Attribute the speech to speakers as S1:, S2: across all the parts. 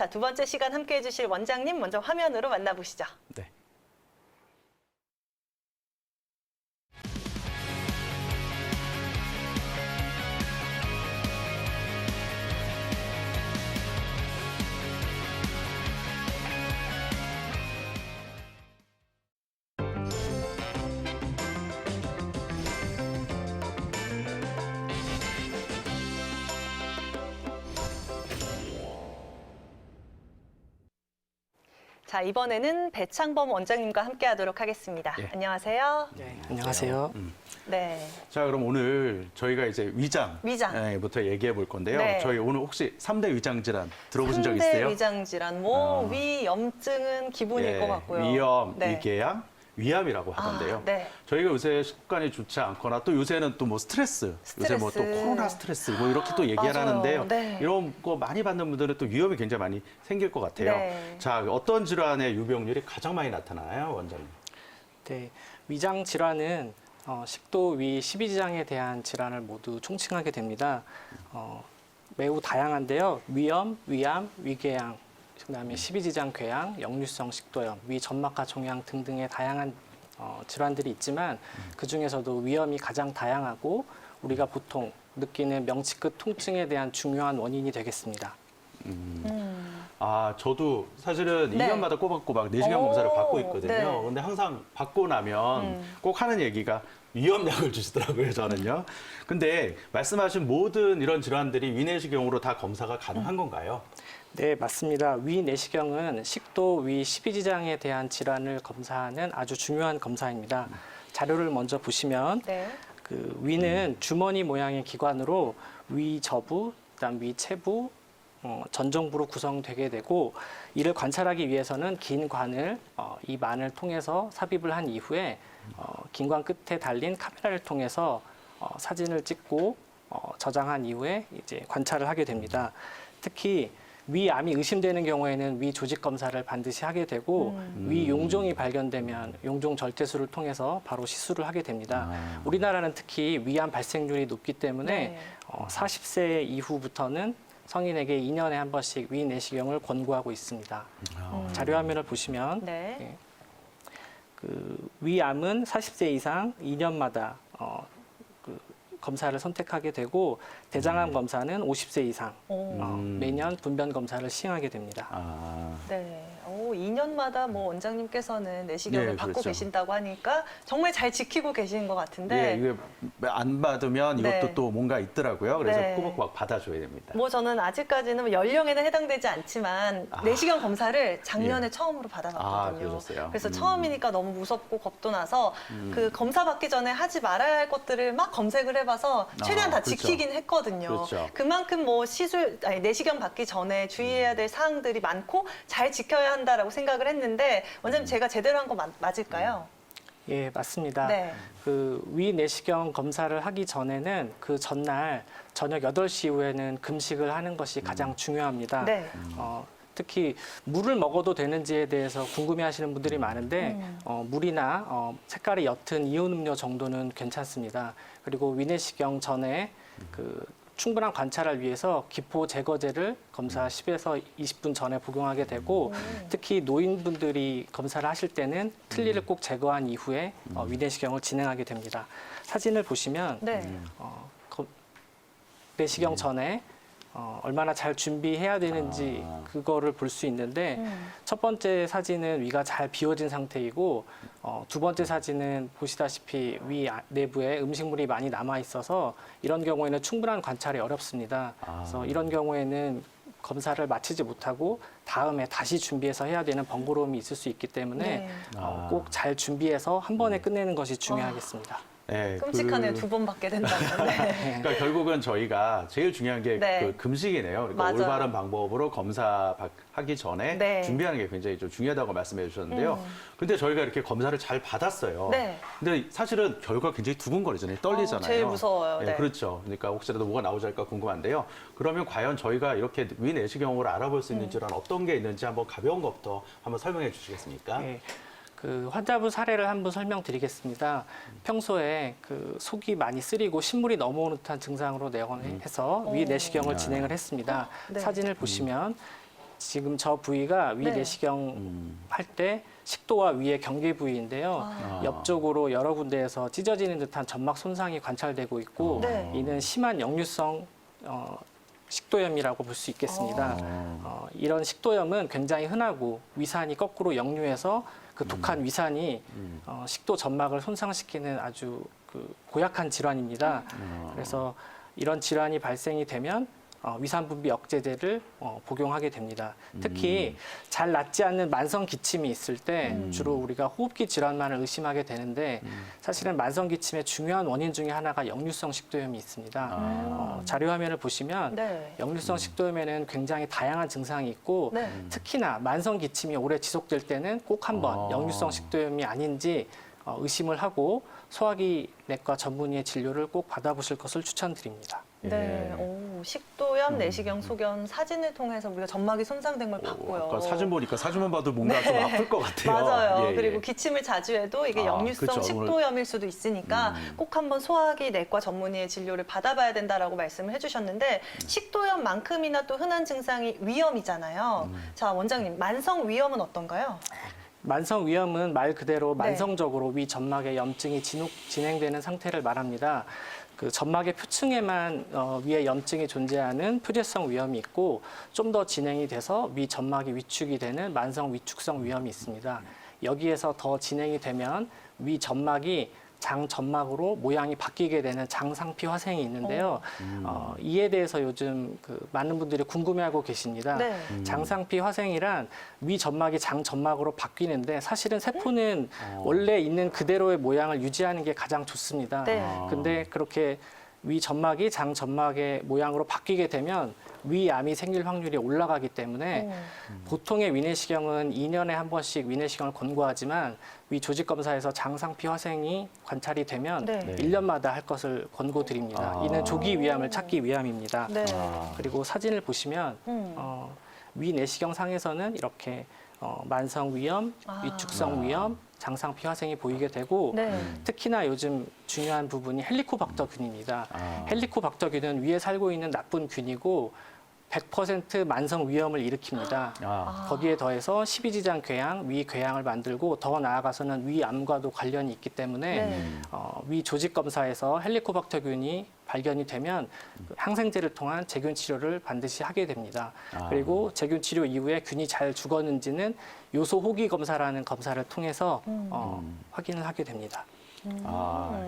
S1: 자, 두 번째 시간 함께 해주실 원장님 먼저 화면으로 만나보시죠.
S2: 네.
S1: 자, 이번에는 배창범 원장님과 함께 하도록 하겠습니다.
S2: 예.
S1: 안녕하세요.
S3: 네, 안녕하세요.
S1: 네.
S2: 자, 그럼 오늘 저희가 이제 위장부터 얘기해 볼 건데요.
S1: 네.
S2: 저희 오늘 혹시 3대 위장 질환 들어보신 적
S1: 3대
S2: 있으세요?
S1: 위장 질환, 위, 염증은 기본일 것 같고요.
S2: 위염,
S1: 네.
S2: 위궤양, 위암이라고 하던데요.
S1: 네.
S2: 저희가 요새 식습관이 좋지 않거나 또 요새는 또 뭐 스트레스, 요새 뭐 또 코로나 스트레스 뭐 이렇게 또 얘기를
S1: 맞아요.
S2: 하는데요.
S1: 네.
S2: 이런 거 많이 받는 분들은 또 위험이 굉장히 많이 생길 것 같아요.
S1: 네.
S2: 자, 어떤 질환의 유병률이 가장 많이 나타나요, 원장님?
S3: 네, 위장 질환은 식도, 위, 십이지장에 대한 질환을 모두 총칭하게 됩니다. 매우 다양한데요. 위염, 위암, 위궤양, 그다음에 십이지장 궤양, 역류성 식도염, 위 점막하 종양 등등의 다양한 질환들이 있지만 그 중에서도 위염이 가장 다양하고 우리가 보통 느끼는 명치끝 통증에 대한 중요한 원인이 되겠습니다.
S2: 아, 저도 사실은
S1: 네.
S2: 2년마다 꼬박꼬박 내시경
S1: 오,
S2: 검사를 받고 있거든요.
S1: 네.
S2: 근데 항상 받고 나면 꼭 하는 얘기가 위염약을 주시더라고요, 저는요. 근데 말씀하신 모든 이런 질환들이 위내시경으로 다 검사가 가능한 건가요?
S3: 네, 맞습니다. 위 내시경은 식도, 위, 십이지장에 대한 질환을 검사하는 아주 중요한 검사입니다. 자료를 먼저 보시면
S1: 네.
S3: 그 위는 주머니 모양의 기관으로 위 저부, 그다음 위 체부, 전정부로 구성되게 되고 이를 관찰하기 위해서는 긴 관을 이 만을 통해서 삽입을 한 이후에 긴 관 끝에 달린 카메라를 통해서 사진을 찍고 저장한 이후에 이제 관찰을 하게 됩니다. 특히 위암이 의심되는 경우에는 위 조직 검사를 반드시 하게 되고 위 용종이 발견되면 용종 절제술을 통해서 바로 시술을 하게 됩니다. 우리나라는 특히 위암 발생률이 높기 때문에
S1: 네.
S3: 40세 이후부터는 성인에게 2년에 한 번씩 위 내시경을 권고하고 있습니다. 자료 화면을 보시면
S1: 네.
S3: 예, 그 위암은 40세 이상 2년마다 그 검사를 선택하게 되고 대장암 검사는 50세 이상 매년 분변 검사를 시행하게 됩니다.
S2: 아,
S1: 네. 2년마다 뭐 원장님께서는 내시경을
S2: 네,
S1: 받고
S2: 그렇죠.
S1: 계신다고 하니까 정말 잘 지키고 계시는 것 같은데
S2: 예, 이게 안 받으면 이것도
S1: 네.
S2: 또 뭔가 있더라고요. 그래서
S1: 네.
S2: 꼬박꼬박 받아줘야 됩니다.
S1: 뭐 저는 아직까지는 뭐 연령에는 해당되지 않지만 내시경 검사를 작년에 처음으로 받아봤거든요.
S2: 그러셨어요?
S1: 그래서 처음이니까 너무 무섭고 겁도 나서 그 검사 받기 전에 하지 말아야 할 것들을 막 검색을 해봐서 최대한 다
S2: 그렇죠.
S1: 지키긴 했거든요.
S2: 그렇죠.
S1: 그만큼 뭐 내시경 받기 전에 주의해야 될 사항들이 많고 잘 지켜야 한다라고 생각을 했는데 원장님 제가 제대로 한 거 맞을까요?
S3: 예, 맞습니다.
S1: 네.
S3: 그 위 내시경 검사를 하기 전에는 그 전날 저녁 8시 이후에는 금식을 하는 것이 가장 중요합니다.
S1: 네.
S3: 특히 물을 먹어도 되는지에 대해서 궁금해하시는 분들이 많은데 물이나 색깔이 옅은 이온 음료 정도는 괜찮습니다. 그리고 위내시경 전에 그 충분한 관찰을 위해서 기포 제거제를 검사 10에서 20분 전에 복용하게 되고 특히 노인분들이 검사를 하실 때는 틀니를 꼭 제거한 이후에 위내시경을 진행하게 됩니다. 사진을 보시면
S1: 네.
S3: 내시경 전에 얼마나 잘 준비해야 되는지 그거를 볼 수 있는데 첫 번째 사진은 위가 잘 비워진 상태이고 두 번째 사진은 보시다시피 위 내부에 음식물이 많이 남아 있어서 이런 경우에는 충분한 관찰이 어렵습니다. 그래서 이런 경우에는 검사를 마치지 못하고 다음에 다시 준비해서 해야 되는 번거로움이 있을 수 있기 때문에
S1: 네.
S3: 꼭 잘 준비해서 한 번에 끝내는 것이 중요하겠습니다.
S2: 네,
S1: 끔찍하네요. 2번 받게 된다면. 네.
S2: 그러니까 결국은 저희가 제일 중요한 게
S1: 네.
S2: 그 금식이네요. 그러니까
S1: 맞아요.
S2: 올바른 방법으로 검사하기 전에
S1: 네.
S2: 준비하는 게 굉장히 좀 중요하다고 말씀해 주셨는데요. 근데 저희가 이렇게 검사를 잘 받았어요.
S1: 네.
S2: 근데 사실은 결과 굉장히 두근거리잖아요. 떨리잖아요.
S1: 제일 무서워요.
S2: 네,
S1: 네.
S2: 그렇죠. 그러니까 혹시라도 뭐가 나오지 않을까 궁금한데요. 그러면 과연 저희가 이렇게 위내시경으로 알아볼 수 있는 질환 어떤 게 있는지 한번 가벼운 것부터 한번 설명해 주시겠습니까?
S3: 네. 그 환자분 사례를 한번 설명드리겠습니다. 평소에 그 속이 많이 쓰리고 신물이 넘어오는 듯한 증상으로 내원해서 위 내시경을 진행을 했습니다.
S1: 네.
S3: 사진을 보시면 지금 저 부위가 위
S1: 네.
S3: 내시경 할 때 식도와 위의 경계 부위인데요.
S1: 아.
S3: 옆쪽으로 여러 군데에서 찢어지는 듯한 점막 손상이 관찰되고 있고
S1: 네.
S3: 이는 심한 역류성 식도염이라고 볼 수 있겠습니다. 이런 식도염은 굉장히 흔하고 위산이 거꾸로 역류해서 그 독한 위산이 식도 점막을 손상시키는 아주 그 고약한 질환입니다. 그래서 이런 질환이 발생이 되면 위산 분비 억제제를 복용하게 됩니다. 특히 잘 낫지 않는 만성 기침이 있을 때 주로 우리가 호흡기 질환만을 의심하게 되는데 사실은 만성 기침의 중요한 원인 중에 하나가 역류성 식도염이 있습니다. 자료 화면을 보시면
S1: 네.
S3: 역류성 식도염에는 굉장히 다양한 증상이 있고
S1: 네.
S3: 특히나 만성 기침이 오래 지속될 때는 꼭 한번 역류성 식도염이 아닌지 의심을 하고 소화기 내과 전문의의 진료를 꼭 받아보실 것을 추천드립니다.
S1: 네.
S2: 예.
S1: 오, 식도염, 내시경, 소견 사진을 통해서 우리가 점막이 손상된 걸 봤고요.
S2: 아까 사진 보니까 사진만 봐도 뭔가 좀 아플 것 같아요.
S1: 맞아요.
S2: 예, 예.
S1: 그리고 기침을 자주 해도 이게
S2: 아,
S1: 역류성
S2: 그쵸.
S1: 식도염일 수도 있으니까 꼭 한번 소화기 내과 전문의의 진료를 받아봐야 된다라고 말씀을 해주셨는데 식도염만큼이나 또 흔한 증상이 위염이잖아요. 자, 원장님, 만성 위염은 어떤가요?
S3: 만성 위염은 말 그대로
S1: 네.
S3: 만성적으로 위 점막에 염증이 진행되는 상태를 말합니다. 그 점막의 표층에만 위에 염증이 존재하는 표재성 위염이 있고 좀 더 진행이 돼서 위 점막이 위축이 되는 만성 위축성 위염이 있습니다. 여기에서 더 진행이 되면 위 점막이 장 점막으로 모양이 바뀌게 되는 장상피 화생이 있는데요. 이에 대해서 요즘 그 많은 분들이 궁금해하고 계십니다.
S1: 네.
S3: 장상피 화생이란 위 점막이 장 점막으로 바뀌는데 사실은 세포는 원래 있는 그대로의 모양을 유지하는 게 가장 좋습니다.
S1: 네.
S3: 근데 그렇게 위 점막이 장 점막의 모양으로 바뀌게 되면 위암이 생길 확률이 올라가기 때문에 보통의 위내시경은 2년에 한 번씩 위내시경을 권고하지만 위 조직 검사에서 장상피 화생이 관찰이 되면
S1: 네.
S3: 1년마다 할 것을 권고드립니다.
S2: 아.
S3: 이는 조기 위암을 찾기 위함입니다.
S1: 네.
S3: 그리고 사진을 보시면 위 내시경 상에서는 이렇게 만성 위염, 위축성 위염, 장상피 화생이 보이게 되고
S1: 네.
S3: 특히나 요즘 중요한 부분이 헬리코박터균입니다. 헬리코박터균은 위에 살고 있는 나쁜 균이고 100% 만성 위염을 일으킵니다. 거기에 더해서 십이지장 궤양, 위 궤양을 만들고 더 나아가서는 위암과도 관련이 있기 때문에
S1: 네.
S3: 위 조직 검사에서 헬리코박터균이 발견이 되면 그 항생제를 통한 제균 치료를 반드시 하게 됩니다. 그리고 제균 치료 이후에 균이 잘 죽었는지는 요소 호기 검사라는 검사를 통해서 확인을 하게 됩니다.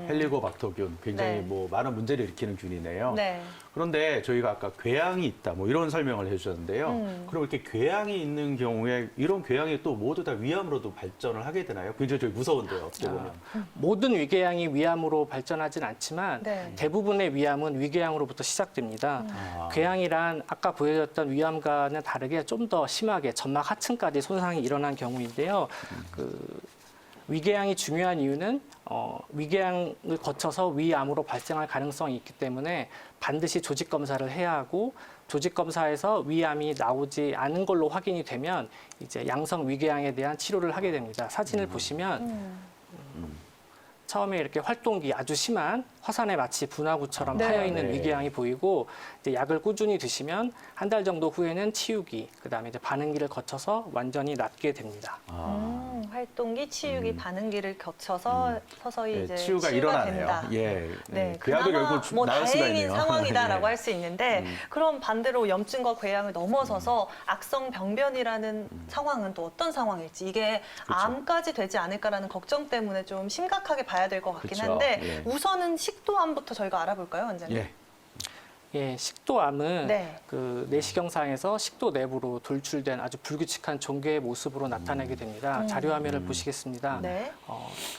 S2: 헬리코박터균 굉장히
S1: 네.
S2: 뭐 많은 문제를 일으키는 균이네요.
S1: 네.
S2: 그런데 저희가 아까 궤양이 있다 뭐 이런 설명을 해주셨는데요. 그럼 이렇게 궤양이 있는 경우에 이런 궤양이 또 모두 다 위암으로도 발전을 하게 되나요? 굉장히 좀 무서운데요. 어떻게 보면.
S3: 모든 위궤양이 위암으로 발전하진 않지만
S1: 네.
S3: 대부분의 위암은 위궤양으로부터 시작됩니다. 궤양이란 아까 보여줬던 위암과는 다르게 좀 더 심하게 점막 하층까지 손상이 일어난 경우인데요. 그 위궤양이 중요한 이유는 위궤양을 거쳐서 위암으로 발생할 가능성이 있기 때문에 반드시 조직 검사를 해야 하고 조직 검사에서 위암이 나오지 않은 걸로 확인이 되면 이제 양성 위궤양에 대한 치료를 하게 됩니다. 사진을 보시면 처음에 이렇게 활동기 아주 심한 화산에 마치 분화구처럼
S1: 네.
S3: 파여 있는
S2: 네.
S3: 위궤양이 보이고 이제 약을 꾸준히 드시면 한 달 정도 후에는 치유기, 그다음에 이제 반응기를 거쳐서 완전히 낫게 됩니다.
S1: 활동기, 치유기, 반응기를 거쳐서 서서히
S2: 네,
S1: 이제
S2: 치유가 일어나네요.
S1: 된다.
S2: 예.
S1: 네,
S2: 궤양도
S1: 그나마
S2: 결국
S1: 뭐
S2: 나을 수가
S1: 다행인
S2: 있네요.
S1: 상황이다라고
S2: 예.
S1: 할 수 있는데 그럼 반대로 염증과 궤양을 넘어서서 악성 병변이라는 상황은 또 어떤 상황일지 이게 암까지 되지 않을까라는 걱정 때문에 좀 심각하게 봐야 될 것 같긴
S2: 그쵸.
S1: 한데
S2: 예.
S1: 우선은 식도암부터 저희가 알아볼까요, 원장님?
S2: 예.
S3: 예, 식도암은
S1: 네.
S3: 그 내시경상에서 식도 내부로 돌출된 아주 불규칙한 종괴의 모습으로 나타나게 됩니다. 자료 화면을 보시겠습니다.
S1: 네.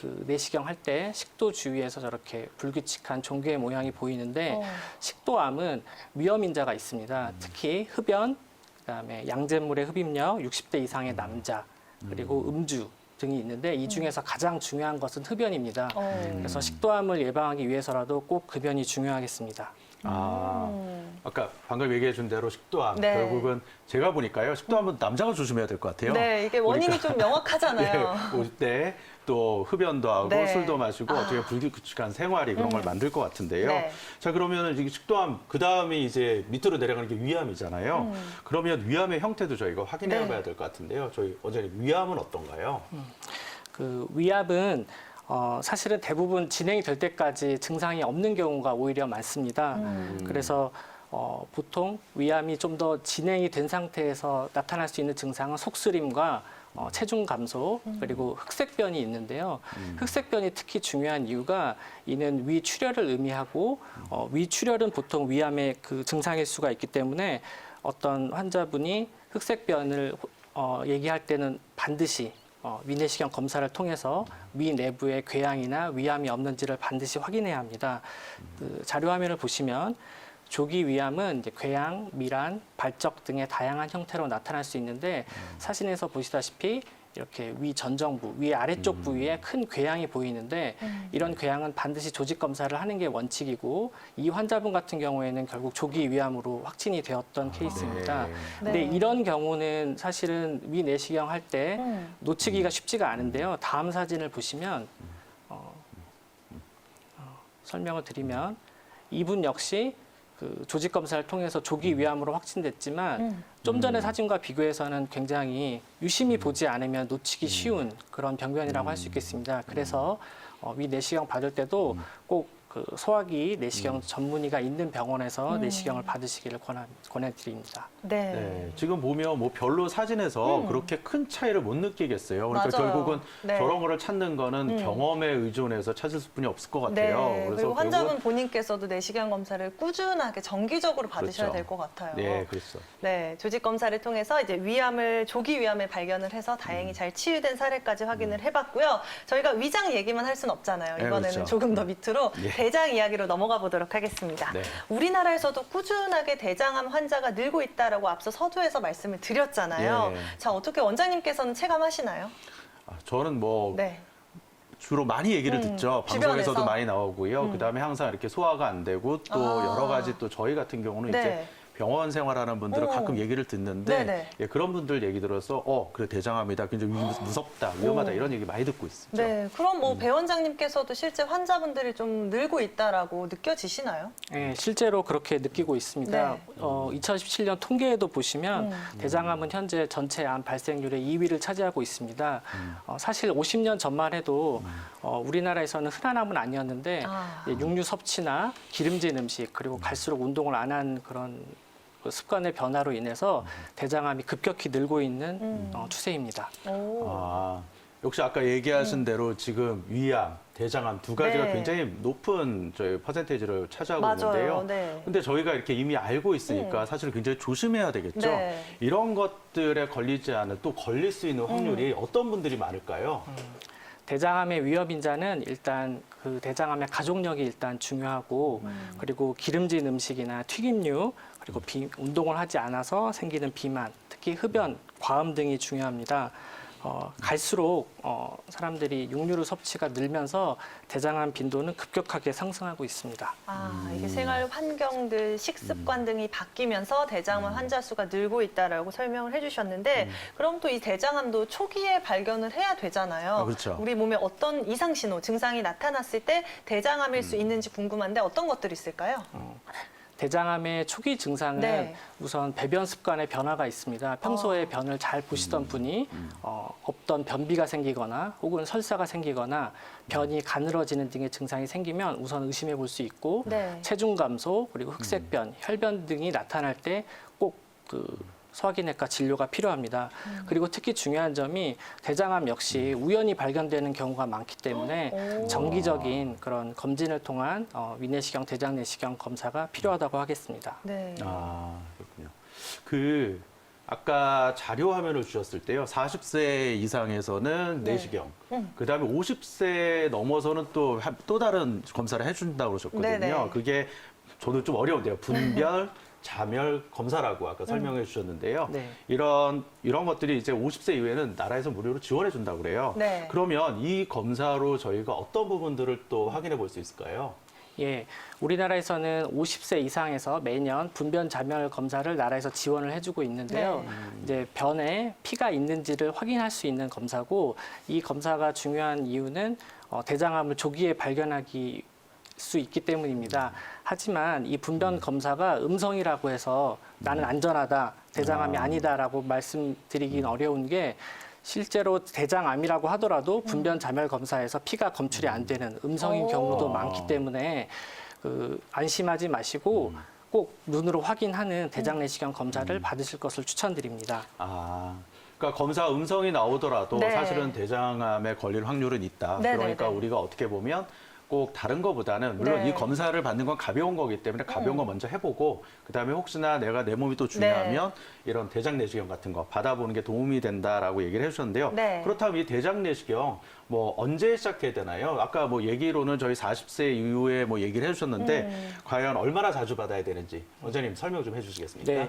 S3: 그 내시경 할 때 식도 주위에서 저렇게 불규칙한 종괴의 모양이 보이는데 식도암은 위험인자가 있습니다. 특히 흡연, 그다음에 양잿물의 흡입력, 60대 이상의 남자, 그리고 음주 등이 있는데 이 중에서 가장 중요한 것은 흡연입니다. 그래서 식도암을 예방하기 위해서라도 꼭 흡연이 중요하겠습니다.
S2: 아까 방금 얘기해 준 대로 식도암
S1: 네.
S2: 결국은 제가 보니까요. 식도암은 남자가 조심해야 될 것 같아요.
S1: 네, 이게 원인이 좀 명확하잖아요.
S2: 네, 올 때 또 흡연도 하고
S1: 네.
S2: 술도 마시고 어떻게 불규칙한 생활이 그런 걸 만들 것 같은데요.
S1: 네.
S2: 자, 그러면 이 식도암 그 다음이 이제 밑으로 내려가는 게 위암이잖아요. 그러면 위암의 형태도 저희가 확인해
S1: 네.
S2: 봐야 될 것 같은데요. 저희 원장님 위암은 어떤가요?
S3: 그 위압은 사실은 대부분 진행이 될 때까지 증상이 없는 경우가 오히려 많습니다. 그래서 보통 위암이 좀 더 진행이 된 상태에서 나타날 수 있는 증상은 속쓰림과 체중 감소 그리고 흑색변이 있는데요. 흑색변이 특히 중요한 이유가 이는 위출혈을 의미하고 위출혈은 보통 위암의 그 증상일 수가 있기 때문에 어떤 환자분이 흑색변을 얘기할 때는 반드시 위내시경 검사를 통해서 위 내부에 궤양이나 위암이 없는지를 반드시 확인해야 합니다. 그 자료 화면을 보시면 조기 위암은 이제 궤양, 미란, 발적 등의 다양한 형태로 나타날 수 있는데 사진에서 보시다시피 이렇게 위 전정부, 위 아래쪽 부위에 큰 궤양이 보이는데 이런 궤양은 반드시 조직 검사를 하는 게 원칙이고 이 환자분 같은 경우에는 결국 조기 위암으로 확진이 되었던 케이스입니다.
S2: 네.
S3: 근데
S1: 네.
S3: 이런 경우는 사실은 위 내시경 할 때 놓치기가 쉽지가 않은데요. 다음 사진을 보시면 설명을 드리면 이분 역시 그 조직 검사를 통해서 조기 위암으로 확진됐지만 좀 전의 사진과 비교해서는 굉장히 유심히 보지 않으면 놓치기 쉬운 그런 병변이라고 할 수 있겠습니다. 그래서 위 내시경 받을 때도 꼭 그 소화기 내시경 전문의가 있는 병원에서 내시경을 받으시기를 권해드립니다.
S1: 네.
S2: 네, 지금 보면 뭐 별로 사진에서 그렇게 큰 차이를 못 느끼겠어요. 그러니까
S1: 맞아요.
S2: 결국은
S1: 네.
S2: 저런 거를 찾는 거는 경험에 의존해서 찾을 수뿐이 없을 것 같아요.
S1: 네. 그리고 환자분
S2: 결국은
S1: 본인께서도 내시경 검사를 꾸준하게 정기적으로 받으셔야
S2: 그렇죠.
S1: 될 것 같아요.
S2: 네, 그렇죠.
S1: 네, 조직 검사를 통해서 이제 조기 위암을 발견을 해서 다행히 잘 치유된 사례까지 확인을 해봤고요. 저희가 위장 얘기만 할 수는 없잖아요.
S2: 네,
S1: 이번에는
S2: 그렇죠.
S1: 조금 더 밑으로
S2: 예.
S1: 대장 이야기로 넘어가 보도록 하겠습니다.
S2: 네.
S1: 우리나라에서도 꾸준하게 대장암 환자가 늘고 있다라고 앞서 서두에서 말씀을 드렸잖아요.
S2: 예.
S1: 자, 어떻게 원장님께서는 체감하시나요?
S2: 저는 뭐
S1: 네.
S2: 주로 많이 얘기를 듣죠. 방송에서도
S1: 주변에서?
S2: 많이 나오고요. 그다음에 항상 이렇게 소화가 안 되고 또 여러 가지 또 저희 같은 경우는
S1: 네.
S2: 이제 병원 생활하는 분들은
S1: 오.
S2: 가끔 얘기를 듣는데
S1: 네네.
S2: 예, 그런 분들 얘기 들어서 그래 대장암이다, 굉장히 무섭다, 위험하다
S1: 오.
S2: 이런 얘기 많이 듣고 있죠.
S1: 네, 그럼 뭐 배 원장님께서도 실제 환자분들이 좀 늘고 있다라고 느껴지시나요?
S3: 네, 실제로 그렇게 느끼고 있습니다.
S1: 네.
S3: 2017년 통계에도 보시면 대장암은 현재 전체 암 발생률의 2위를 차지하고 있습니다. 사실 50년 전만 해도 우리나라에서는 흔한 암은 아니었는데 육류 섭취나 기름진 음식 그리고 갈수록 운동을 안 한 그런 그 습관의 변화로 인해서 대장암이 급격히 늘고 있는 추세입니다.
S1: 오.
S2: 역시 아까 얘기하신 대로 지금 위암, 대장암 두 가지가
S1: 네.
S2: 굉장히 높은 저희 퍼센테이지를 차지하고
S1: 맞아요.
S2: 있는데요.
S1: 네.
S2: 근데 저희가 이렇게 이미 알고 있으니까 사실 굉장히 조심해야 되겠죠.
S1: 네.
S2: 이런 것들에 걸리지 않은 또 걸릴 수 있는 확률이 어떤 분들이 많을까요?
S3: 대장암의 위험 인자는 일단 그 대장암의 가족력이 일단 중요하고 그리고 기름진 음식이나 튀김류 그리고 운동을 하지 않아서 생기는 비만, 특히 흡연, 과음 등이 중요합니다. 갈수록 사람들이 육류 섭취가 늘면서 대장암 빈도는 급격하게 상승하고 있습니다.
S1: 이게 생활 환경들, 식습관 등이 바뀌면서 대장암 환자 수가 늘고 있다라고 설명을 해주셨는데, 그럼 또 이 대장암도 초기에 발견을 해야 되잖아요.
S2: 그렇죠.
S1: 우리 몸에 어떤 이상 신호, 증상이 나타났을 때 대장암일 수 있는지 궁금한데 어떤 것들이 있을까요?
S3: 대장암의 초기 증상은
S1: 네.
S3: 우선 배변 습관의 변화가 있습니다. 평소에 변을 잘 보시던 분이 없던 변비가 생기거나 혹은 설사가 생기거나 변이 가늘어지는 등의 증상이 생기면 우선 의심해 볼 수 있고
S1: 네.
S3: 체중 감소 그리고 흑색변, 혈변 등이 나타날 때 꼭 소화기내과 진료가 필요합니다. 그리고 특히 중요한 점이 대장암 역시 우연히 발견되는 경우가 많기 때문에
S1: 오.
S3: 정기적인 그런 검진을 통한 위내시경, 대장내시경 검사가 필요하다고 하겠습니다.
S1: 네.
S2: 그렇군요. 아까 자료 화면을 주셨을 때요. 40세 이상에서는
S1: 네.
S2: 내시경, 그다음에 50세 넘어서는 또 다른 검사를 해준다고 그러셨거든요.
S1: 네네.
S2: 그게 저도 좀 어려운데요. 분별, 자멸 검사라고 아까 설명해 주셨는데요.
S3: 네.
S2: 이런 것들이 이제 50세 이후에는 나라에서 무료로 지원해 준다고 그래요.
S1: 네.
S2: 그러면 이 검사로 저희가 어떤 부분들을 또 확인해 볼 수 있을까요?
S3: 예, 우리나라에서는 50세 이상에서 매년 분변 자멸 검사를 나라에서 지원을 해주고 있는데요.
S1: 네.
S3: 이제 변에 피가 있는지를 확인할 수 있는 검사고, 이 검사가 중요한 이유는 대장암을 조기에 발견하기 수 있기 때문입니다. 하지만 이 분변 검사가 음성이라고 해서 나는 안전하다, 대장암이 아니다라고 말씀드리긴 어려운 게, 실제로 대장암이라고 하더라도 분변 자멸 검사에서 피가 검출이 안 되는 음성인
S1: 오.
S3: 경우도 많기 때문에 안심하지 마시고 꼭 눈으로 확인하는 대장 내시경 검사를 받으실 것을 추천드립니다.
S2: 아, 그러니까 검사 음성이 나오더라도
S1: 네.
S2: 사실은 대장암에 걸릴 확률은 있다.
S1: 네,
S2: 그러니까
S1: 네, 네.
S2: 우리가 어떻게 보면 꼭 다른 거보다는 물론
S1: 네.
S2: 이 검사를 받는 건 가벼운 거기 때문에 가벼운 거 먼저 해보고 그다음에 혹시나 내 몸이 또 중요하면 이런 대장 내시경 같은 거 받아보는 게 도움이 된다라고 얘기를 해주셨는데요.
S1: 네.
S2: 그렇다면 이 대장 내시경 뭐 언제 시작해야 되나요? 아까 뭐 얘기로는 저희 40세 이후에 뭐 얘기를 해주셨는데 과연 얼마나 자주 받아야 되는지 원장님 설명 좀 해주시겠습니까?
S3: 네.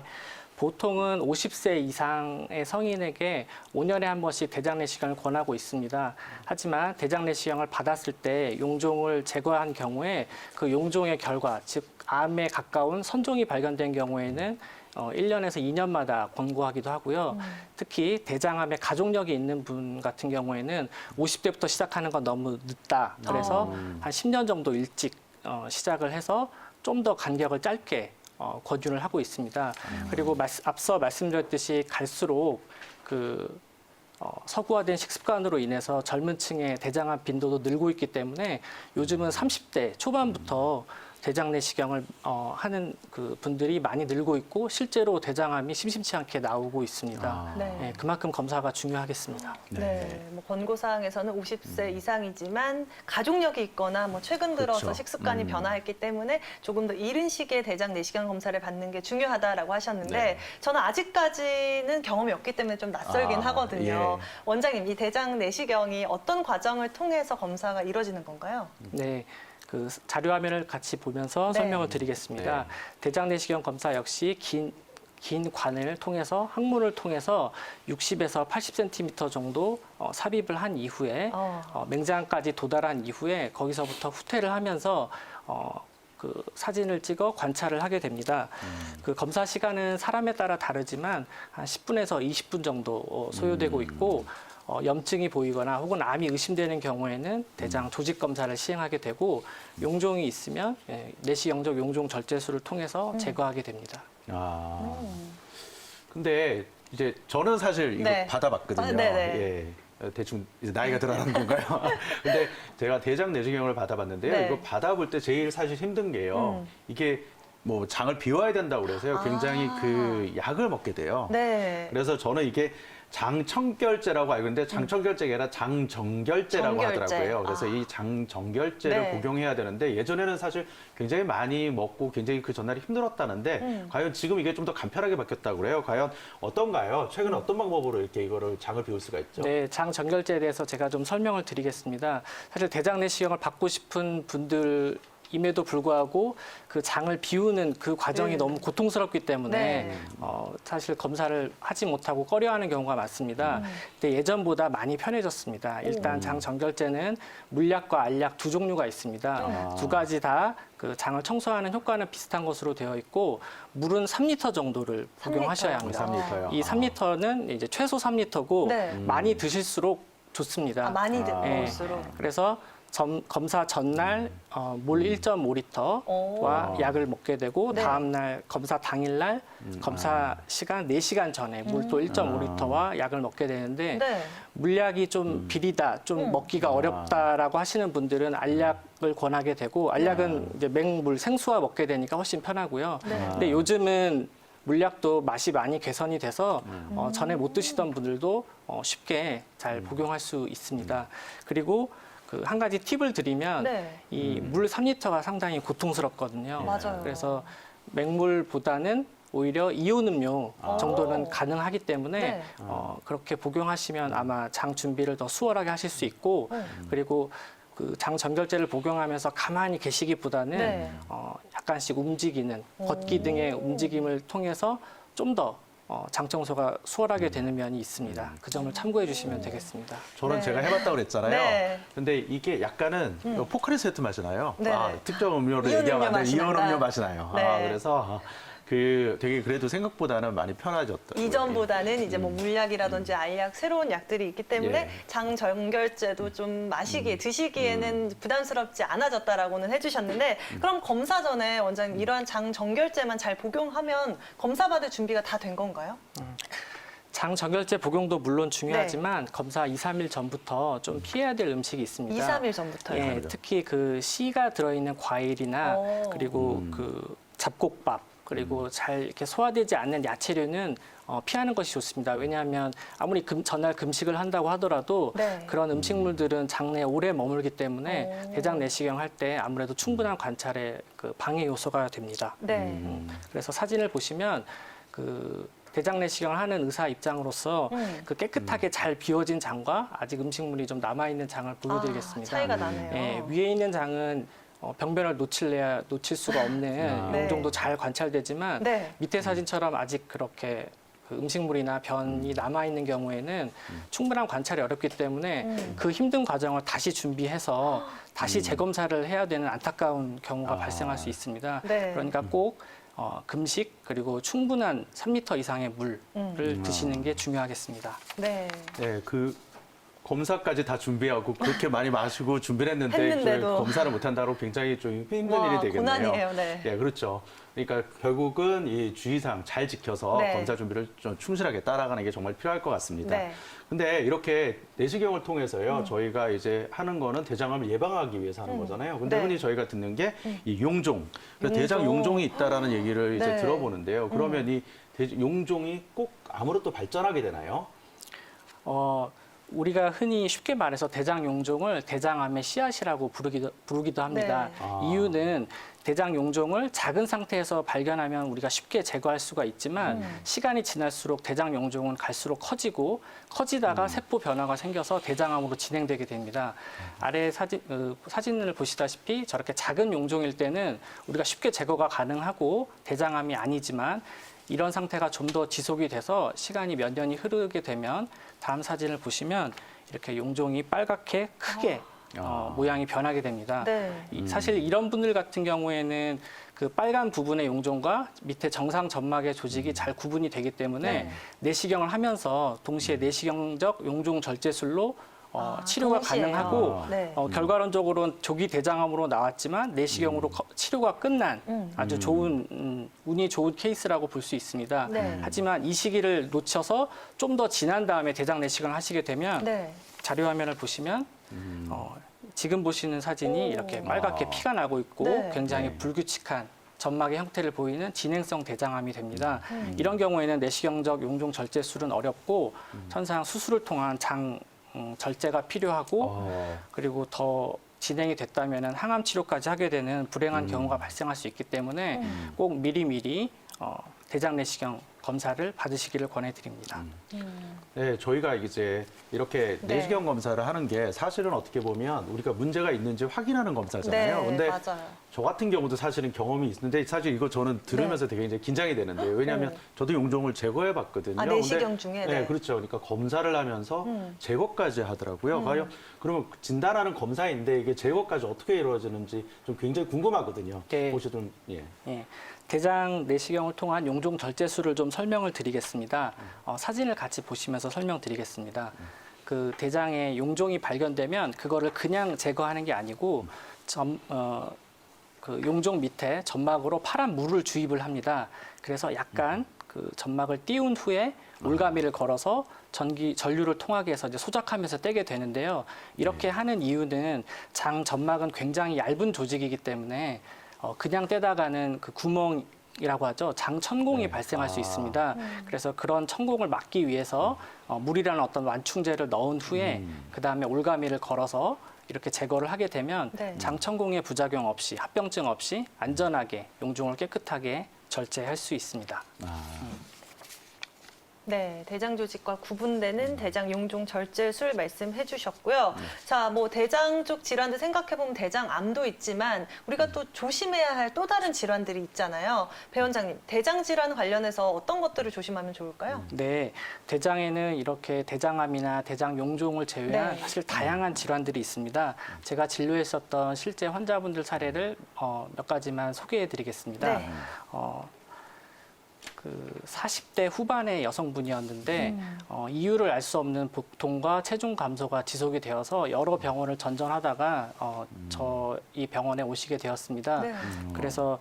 S3: 보통은 50세 이상의 성인에게 5년에 한 번씩 대장 내시경을 권하고 있습니다. 하지만 대장 내시경을 받았을 때 용종을 제거한 경우에 그 용종의 결과, 즉 암에 가까운 선종이 발견된 경우에는 1년에서 2년마다 권고하기도 하고요. 특히 대장암에 가족력이 있는 분 같은 경우에는 50대부터 시작하는 건 너무 늦다. 그래서 한 10년 정도 일찍 시작을 해서 좀 더 간격을 짧게 권유를 하고 있습니다. 그리고 앞서 말씀드렸듯이 갈수록 서구화된 식습관으로 인해서 젊은 층의 대장암 빈도도 늘고 있기 때문에 요즘은 30대 초반부터 대장 내시경을 하는 분들이 많이 늘고 있고 실제로 대장암이 심심치 않게 나오고 있습니다.
S1: 네.
S3: 네, 그만큼 검사가 중요하겠습니다.
S1: 네. 뭐 권고사항에서는 50세 이상이지만 가족력이 있거나 뭐 최근 들어서
S2: 그렇죠.
S1: 식습관이 변화했기 때문에 조금 더 이른 시기에 대장 내시경 검사를 받는 게 중요하다라고 하셨는데
S2: 네.
S1: 저는 아직까지는 경험이 없기 때문에 좀 낯설긴 하거든요.
S2: 예.
S1: 원장님, 이 대장 내시경이 어떤 과정을 통해서 검사가 이루어지는 건가요?
S3: 네. 자료 화면을 같이 보면서
S1: 네.
S3: 설명을 드리겠습니다.
S2: 네.
S3: 대장 내시경 검사 역시 긴 관을 통해서 항문을 통해서 60에서 80cm 정도 삽입을 한 이후에 맹장까지 도달한 이후에 거기서부터 후퇴를 하면서 사진을 찍어 관찰을 하게 됩니다. 그 검사 시간은 사람에 따라 다르지만 한 10분에서 20분 정도 소요되고 있고 염증이 보이거나 혹은 암이 의심되는 경우에는 대장 조직 검사를 시행하게 되고 용종이 있으면 내시경적 용종 절제술을 통해서 제거하게 됩니다.
S2: 근데 이제 저는 사실 이거
S1: 네.
S2: 받아봤거든요.
S1: 네네.
S2: 예. 대충 이제 나이가 들어가는 건가요? 근데 제가 대장 내시경을 받아봤는데요.
S1: 네.
S2: 이거 받아볼 때 제일 사실 힘든 게요. 이게 뭐 장을 비워야 된다고 그래서요. 굉장히 그 약을 먹게 돼요.
S1: 네.
S2: 그래서 저는 이게 장청결제라고 알고 있는데 장청결제가 아니라 장정결제라고
S1: 정결제.
S2: 하더라고요. 그래서 이 장정결제를
S1: 네.
S2: 복용해야 되는데 예전에는 사실 굉장히 많이 먹고 굉장히 그 전날이 힘들었다는데 과연 지금 이게 좀 더 간편하게 바뀌었다고 그래요. 과연 어떤가요? 최근에 어떤 방법으로 이렇게 이거를 장을 비울 수가 있죠?
S3: 네, 장 정결제에 대해서 제가 좀 설명을 드리겠습니다. 사실 대장 내시경을 받고 싶은 분들 임에도 불구하고 그 장을 비우는 그 과정이 너무 고통스럽기 때문에
S1: 네.
S3: 사실 검사를 하지 못하고 꺼려하는 경우가 많습니다. 근데 예전보다 많이 편해졌습니다. 일단 장 정결제는 물약과 알약 두 종류가 있습니다. 두 가지 다 그 장을 청소하는 효과는 비슷한 것으로 되어 있고 물은 3리터 정도를 복용하셔야 합니다.
S2: 3리터요?
S3: 이 3리터는 이제 최소 3리터고
S1: 네.
S3: 많이 드실수록 좋습니다.
S1: 많이
S2: 아.
S1: 먹을수록.
S3: 그래서 검사 전날 물 1.5리터와 약을 먹게 되고
S1: 네.
S3: 다음날 검사 당일날 검사 시간 4시간 전에 물 또 1.5리터와 약을 먹게 되는데
S1: 네.
S3: 물약이 좀 비리다, 좀 먹기가 어렵다라고 하시는 분들은 알약을 권하게 되고 알약은 이제 맹물 생수와 먹게 되니까 훨씬 편하고요.
S1: 네.
S3: 근데 요즘은 물약도 맛이 많이 개선이 돼서 전에 못 드시던 분들도 쉽게 잘 복용할 수 있습니다. 그리고 한 가지 팁을 드리면
S1: 네.
S3: 이 물 3리터가 상당히 고통스럽거든요.
S1: 맞아요.
S3: 그래서 맹물보다는 오히려 이온 음료 정도는 가능하기 때문에
S1: 네.
S3: 그렇게 복용하시면 아마 장 준비를 더 수월하게 하실 수 있고 그리고 그 장 정결제를 복용하면서 가만히 계시기보다는
S1: 네.
S3: 약간씩 움직이는 걷기 등의 움직임을 통해서 좀 더 장 청소가 수월하게 되는 면이 있습니다. 그 점을 참고해 주시면 되겠습니다.
S2: 저는
S1: 네.
S2: 제가 해봤다고 그랬잖아요.
S1: 네.
S2: 근데 이게 약간은 포카리 스웨트 맛이 나요.
S1: 네.
S2: 특정 음료를
S1: 이온
S2: 얘기하면
S1: 음료
S2: 안 돼.
S1: 맛이
S2: 이온
S1: 난다.
S2: 음료 맛이 나요.
S1: 네.
S2: 그래서 되게 그래도 생각보다는 많이 편해졌다.
S1: 이전보다는 이제 뭐 물약이라든지 알약 새로운 약들이 있기 때문에
S2: 예.
S1: 장 정결제도 좀 마시기에 드시기에는 부담스럽지 않아졌다라고는 해주셨는데 그럼 검사 전에 원장님 이러한 장 정결제만 잘 복용하면 검사 받을 준비가 다 된 건가요?
S3: 장 정결제 복용도 물론 중요하지만 검사 2, 3일 전부터 좀 피해야 될 음식이 있습니다.
S1: 2, 3일 전부터요.
S3: 예, 특히 그 C가 들어있는 과일이나
S1: 오.
S3: 그리고 그 잡곡밥 그리고 잘 이렇게 소화되지 않는 야채류는 피하는 것이 좋습니다. 왜냐하면 아무리 전날 금식을 한다고 하더라도
S1: 네.
S3: 그런 음식물들은 장내에 오래 머물기 때문에
S1: 오.
S3: 대장 내시경 할 때 아무래도 충분한 관찰에 그 방해 요소가 됩니다.
S1: 네.
S3: 그래서 사진을 보시면 그 대장 내시경을 하는 의사 입장으로서 그 깨끗하게 잘 비워진 장과 아직 음식물이 좀 남아 있는 장을 보여드리겠습니다.
S1: 차이가 나네요.
S3: 예, 위에 있는 장은 병변을 놓칠 수가 없는
S1: 네.
S3: 용종도 잘 관찰되지만
S1: 네.
S3: 밑에 사진처럼 아직 그렇게 그 음식물이나 변이 남아 있는 경우에는 충분한 관찰이 어렵기 때문에 그 힘든 과정을 다시 준비해서 다시 재검사를 해야 되는 안타까운 경우가 발생할 수 있습니다.
S1: 네.
S3: 그러니까 꼭 금식 그리고 충분한 3리터 이상의 물을 드시는 게 중요하겠습니다.
S1: 네.
S2: 네, 검사까지 다 준비하고 그렇게 많이 마시고 준비를 했는데
S1: 했는데도.
S2: 검사를 못한다고 굉장히 좀 힘든
S1: 와,
S2: 일이 되겠네요.
S1: 고난이에요. 네.
S2: 예, 그렇죠. 그러니까 결국은 이 주의사항 잘 지켜서
S1: 네.
S2: 검사 준비를 좀 충실하게 따라가는 게 정말 필요할 것 같습니다.
S1: 네.
S2: 근데 이렇게 내시경을 통해서요, 저희가 이제 하는 거는 대장암을 예방하기 위해서 하는 거잖아요. 근데
S1: 네.
S2: 흔히 저희가 듣는 게 이 용종, 그러니까 대장 용종이 있다라는 얘기를 이제
S1: 네.
S2: 들어보는데요. 그러면 이 용종이 꼭 암으로 또 발전하게 되나요?
S3: 우리가 흔히 쉽게 말해서 대장 용종을 대장암의 씨앗이라고 부르기도 합니다.
S1: 네.
S3: 이유는 대장 용종을 작은 상태에서 발견하면 우리가 쉽게 제거할 수가 있지만 시간이 지날수록 대장 용종은 갈수록 커지다가 세포 변화가 생겨서 대장암으로 진행되게 됩니다. 아래 사진을 보시다시피 저렇게 작은 용종일 때는 우리가 쉽게 제거가 가능하고 대장암이 아니지만 이런 상태가 좀 더 지속이 돼서 시간이 몇 년이 흐르게 되면 다음 사진을 보시면 이렇게 용종이 빨갛게 크게 모양이 변하게 됩니다.
S1: 네.
S3: 사실 이런 분들 같은 경우에는 그 빨간 부분의 용종과 밑에 정상 점막의 조직이 잘 구분이 되기 때문에
S1: 네.
S3: 내시경을 하면서 동시에 내시경적 용종 절제술로 치료가
S1: 동시에요.
S3: 가능하고
S1: 네.
S3: 결과론적으로는 조기 대장암으로 나왔지만 내시경으로 치료가 끝난 아주 좋은 운이 좋은 케이스라고 볼 수 있습니다.
S1: 네.
S3: 하지만 이 시기를 놓쳐서 좀 더 지난 다음에 대장 내시경을 하시게 되면
S1: 네.
S3: 자료 화면을 보시면 지금 보시는 사진이 이렇게 빨갛게 피가 나고 있고
S1: 네.
S3: 굉장히 불규칙한 점막의 형태를 보이는 진행성 대장암이 됩니다. 이런 경우에는 내시경적 용종 절제술은 어렵고 천상 수술을 통한 장 절제가 필요하고 그리고 더 진행이 됐다면 항암 치료까지 하게 되는 불행한 경우가 발생할 수 있기 때문에 꼭 미리미리 대장 내시경 검사를 받으시기를 권해드립니다.
S2: 네, 저희가 이제 이렇게
S1: 네.
S2: 내시경 검사를 하는 게 사실은 어떻게 보면 우리가 문제가 있는지 확인하는 검사잖아요.
S1: 네,
S2: 근데
S1: 맞아요.
S2: 저 같은 경우도 사실은 경험이 있는데 사실 이거 저는 들으면서 되게 이제 긴장이 되는데요. 왜냐하면 저도 용종을 제거해 봤거든요.
S1: 내시경 중에?
S2: 네,
S1: 네.
S2: 그렇죠. 그러니까 검사를 하면서 제거까지 하더라고요. 과연 그러면 진단하는 검사인데 이게 제거까지 어떻게 이루어지는지 좀 굉장히 궁금하거든요.
S3: 네.
S2: 보시던 예.
S3: 예, 대장 내시경을 통한 용종 절제술을 좀 설명을 드리겠습니다. 사진을 같이 보시면서 설명드리겠습니다. 그 대장에 용종이 발견되면 그거를 그냥 제거하는 게 아니고 그 용종 밑에 점막으로 파란 물을 주입을 합니다. 그래서 약간 그 점막을 띄운 후에 올가미를 걸어서 전류를 통하게 해서 이제 소작하면서 떼게 되는데요. 이렇게 하는 이유는 장 점막은 굉장히 얇은 조직이기 때문에 그냥 떼다가는 그 구멍이라고 하죠. 장 천공이 발생할 수 있습니다. 그래서 그런 천공을 막기 위해서 물이라는 어떤 완충제를 넣은 후에 그 다음에 올가미를 걸어서 이렇게 제거를 하게 되면
S1: 네.
S3: 장 천공의 부작용 없이 합병증 없이 안전하게 용종을 깨끗하게 절제할 수 있습니다.
S1: 네, 대장 조직과 구분되는 대장 용종 절제술 말씀해 주셨고요. 자, 뭐 대장 쪽 질환들 생각해 보면 대장암도 있지만 우리가 또 조심해야 할 또 다른 질환들이 있잖아요. 배 원장님, 대장 질환 관련해서 어떤 것들을 조심하면 좋을까요?
S3: 네, 대장에는 이렇게 대장암이나 대장 용종을 제외한
S1: 네.
S3: 사실 다양한 질환들이 있습니다. 제가 진료했었던 실제 환자분들 사례를 몇 가지만 소개해드리겠습니다.
S1: 네.
S3: 그 40대 후반의 여성분이었는데 이유를 알 수 없는 복통과 체중 감소가 지속이 되어서 여러 병원을 전전하다가 이 병원에 오시게 되었습니다.
S1: 네.
S3: 그래서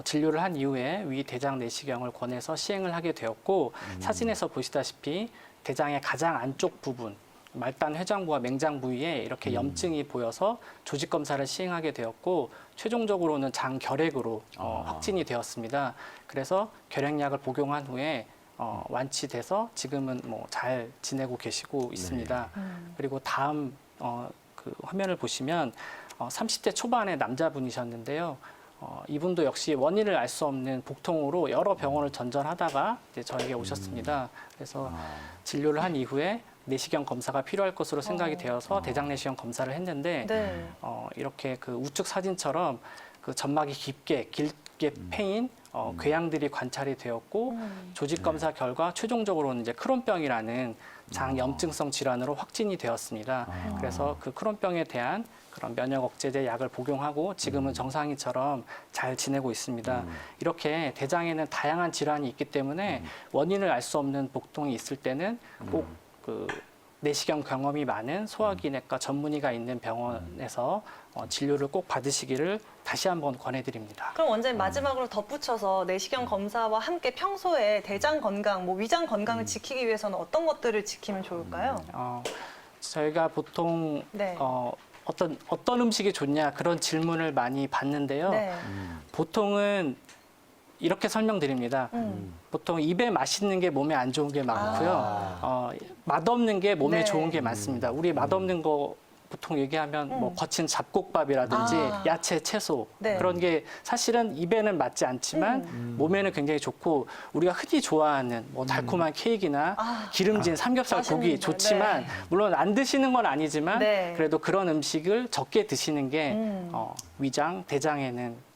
S3: 진료를 한 이후에 위 대장 내시경을 권해서 시행을 하게 되었고 사진에서 보시다시피 대장의 가장 안쪽 부분 말단 회장부와 맹장 부위에 이렇게 염증이 보여서 조직 검사를 시행하게 되었고 최종적으로는 장 결핵으로 확진이 되었습니다. 그래서 결핵약을 복용한 후에 완치돼서 지금은 뭐 잘 지내고 계시고 있습니다. 그리고 다음 그 화면을 보시면 30대 초반의 남자분이셨는데요. 이분도 역시 원인을 알 수 없는 복통으로 여러 병원을 전전하다가 이제 저에게 오셨습니다. 그래서 진료를 한 이후에 내시경 검사가 필요할 것으로 생각이 되어서 대장 내시경 검사를 했는데
S1: 네.
S3: 이렇게 그 우측 사진처럼 그 점막이 길게 패인 궤양들이 관찰이 되었고 조직 검사 결과 최종적으로는 이제 크론병이라는 장 염증성 질환으로 확진이 되었습니다. 그래서 그 크론병에 대한 그런 면역 억제제 약을 복용하고 지금은 정상인처럼 잘 지내고 있습니다. 이렇게 대장에는 다양한 질환이 있기 때문에 원인을 알 수 없는 복통이 있을 때는 꼭 그 내시경 경험이 많은 소화기내과 전문의가 있는 병원에서 진료를 꼭 받으시기를 다시 한번 권해드립니다.
S1: 그럼 원장님 마지막으로 덧붙여서 내시경 검사와 함께 평소에 대장 건강, 뭐 위장 건강을 지키기 위해서는 어떤 것들을 지키면 좋을까요?
S3: 저희가 보통
S1: 네.
S3: 어떤 음식이 좋냐 그런 질문을 많이 받는데요.
S1: 네.
S3: 보통은 이렇게 설명드립니다. 보통 입에 맛있는 게 몸에 안 좋은 게 많고요. 맛없는 게 몸에
S1: 네.
S3: 좋은 게 많습니다. 우리 맛없는 거 보통 얘기하면 뭐 거친 잡곡밥이라든지 야채, 채소
S1: 네.
S3: 그런 게 사실은 입에는 맞지 않지만 몸에는 굉장히 좋고 우리가 흔히 좋아하는 뭐 달콤한 케이크나 기름진 삼겹살 고기
S1: 맛있는 거,
S3: 좋지만
S1: 네.
S3: 물론 안 드시는 건 아니지만
S1: 네.
S3: 그래도 그런 음식을 적게 드시는 게 위장, 대장에는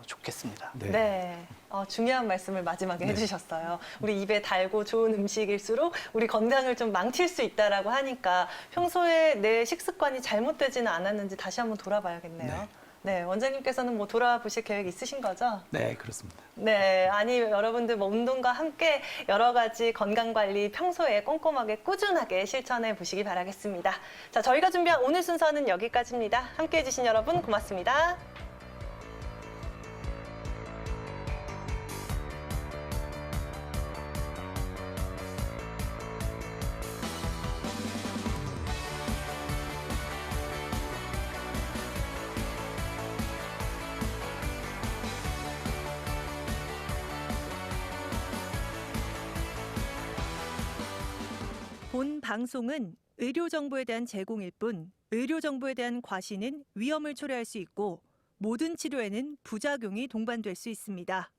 S3: 좋겠습니다.
S1: 네. 중요한 말씀을 마지막에 해주셨어요. 우리 입에 달고 좋은 음식일수록 우리 건강을 좀 망칠 수 있다라고 하니까 평소에 내 식습관이 잘못되지는 않았는지 다시 한번 돌아봐야겠네요. 네, 원장님께서는 뭐 돌아보실 계획 있으신 거죠?
S2: 네, 그렇습니다.
S1: 네, 아니 여러분들 뭐 운동과 함께 여러 가지 건강 관리 평소에 꼼꼼하게 꾸준하게 실천해 보시기 바라겠습니다. 자, 저희가 준비한 오늘 순서는 여기까지입니다. 함께 해주신 여러분 고맙습니다.
S4: 본 방송은 의료 정보에 대한 제공일 뿐 의료 정보에 대한 과시는 위험을 초래할 수 있고 모든 치료에는 부작용이 동반될 수 있습니다.